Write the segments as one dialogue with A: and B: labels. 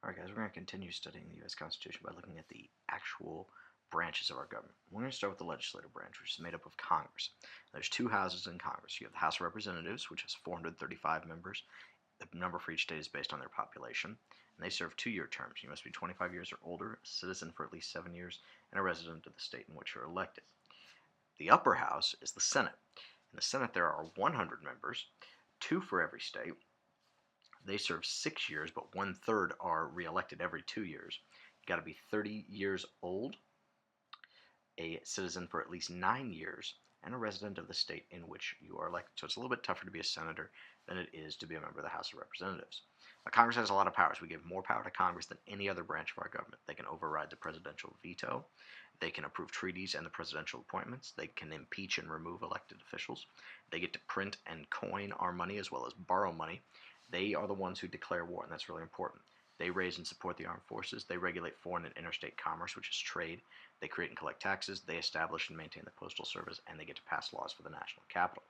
A: Alright guys, we're going to continue studying the U.S. Constitution by looking at the actual branches of our government. We're going to start with the legislative branch, which is made up of Congress. There's two houses in Congress. You have the House of Representatives, which has 435 members. The number for each state is based on their population, and they serve 2-year terms. You must be 25 years or older, a citizen for at least 7 years, and a resident of the state in which you're elected. The upper house is the Senate. In the Senate there are 100 members, 2 for every state. They serve 6 years, but 1/3 are reelected every 2 years. You got to be 30 years old, a citizen for at least 9 years, and a resident of the state in which you are elected. So it's a little bit tougher to be a senator than it is to be a member of the House of Representatives. Now, Congress has a lot of powers. We give more power to Congress than any other branch of our government. They can override the presidential veto. They can approve treaties and the presidential appointments. They can impeach and remove elected officials. They get to print and coin our money as well as borrow money. They are the ones who declare war, and that's really important. They raise and support the armed forces. They regulate foreign and interstate commerce, which is trade. They create and collect taxes. They establish and maintain the Postal Service, and they get to pass laws for the national capital.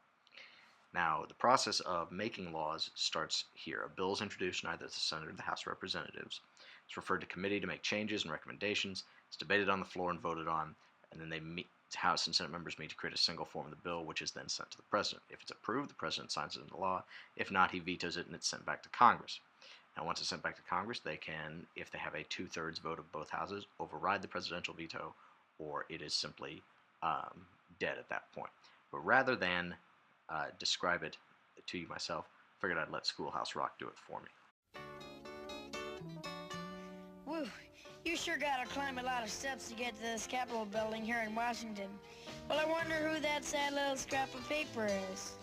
A: Now, the process of making laws starts here. A bill is introduced in either the Senate or the House of Representatives. It's referred to committee to make changes and recommendations. It's debated on the floor and voted on, and then they meet. House and Senate members meet to create a single form of the bill, which is then sent to the President. If it's approved, the President signs it into law. If not, he vetoes it, and it's sent back to Congress. Now, once it's sent back to Congress, they can, if they have a 2/3 vote of both houses, override the presidential veto, or it is simply dead at that point. But rather than describe it to you myself, I figured I'd let Schoolhouse Rock do it for me.
B: Woo, you sure gotta climb a lot of steps to get to this Capitol building here in Washington. Well, I wonder who that sad little scrap of paper is.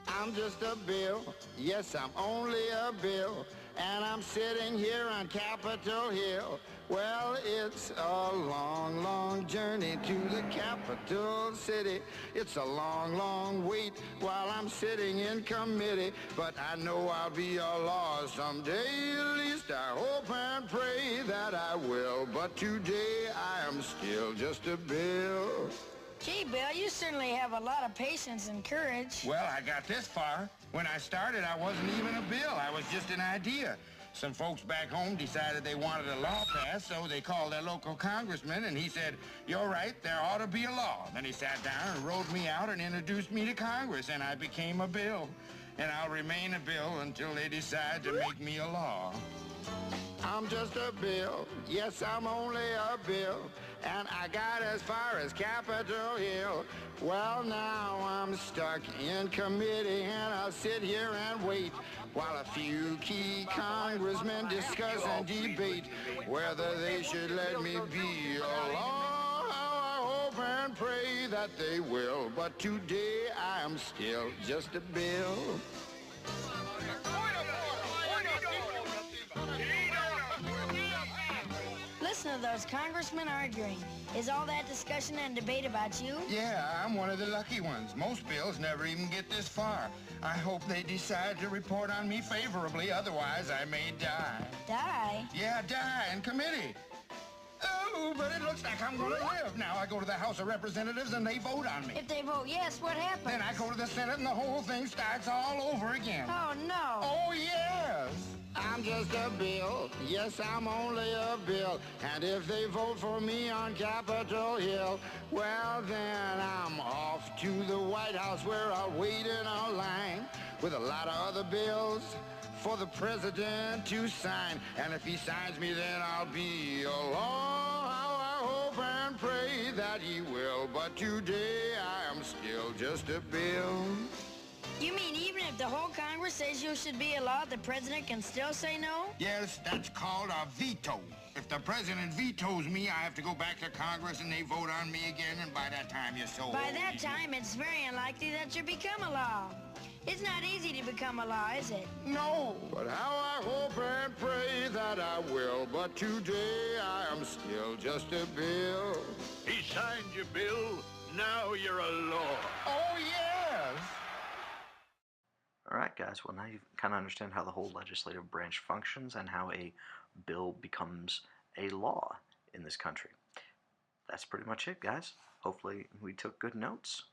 C: I'm just a bill, yes, I'm only a bill, and I'm sitting here on Capitol Hill. Well, it's a long, long journey to the capital city. It's a long, long wait while I'm sitting in committee, but I know I'll be a law someday. At least I hope and pray that I will, but today I am still just a bill.
B: Gee, Bill, you certainly have a lot of patience and courage.
D: Well, I got this far. When I started, I wasn't even a bill. I was just an idea. Some folks back home decided they wanted a law passed, so they called their local congressman, and he said, "You're right, there ought to be a law." Then he sat down and wrote me out and introduced me to Congress, and I became a bill. And I'll remain a bill until they decide to make me a law.
C: I'm just a bill, yes, I'm only a bill, and I got as far as Capitol Hill. Well, now I'm stuck in committee, and I'll sit here and wait while a few key congressmen discuss and debate whether they should let me be a law. I hope and pray that they will, but today I am still just a bill.
B: Listen to those congressmen arguing. Is all that discussion and debate about you?
D: Yeah, I'm one of the lucky ones. Most bills never even get this far. I hope they decide to report on me favorably, otherwise I may die.
B: Die?
D: Yeah, die in committee. Oh, but it looks like I'm gonna live. Now I go to the House of Representatives and they vote on me.
B: If they vote yes, what happens?
D: Then I go to the Senate and the whole thing starts all over again.
B: Oh, no.
D: Oh, yes.
C: I'm just a bill, yes, I'm only a bill, and if they vote for me on Capitol Hill, well, then I'm off to the White House where I'll wait in a line with a lot of other bills for the president to sign, and if he signs me, then I'll be a law. I hope and pray that he will, but today I am still just a bill.
B: You mean even if the whole Congress says you should be a law, the president can still say no?
D: Yes, that's called a veto. If the president vetoes me, I have to go back to Congress and they vote on me again, and by that time you're so
B: By
D: old.
B: that time, it's very unlikely that you become a law. It's not easy to become a law, is it?
D: No.
C: But how I hope and pray that I will, but today I am still just a bill.
E: He signed your bill. Now you're a law.
D: Oh, yes.
A: Alright guys, well now you kind of understand how the whole legislative branch functions and how a bill becomes a law in this country. That's pretty much it, guys. Hopefully we took good notes.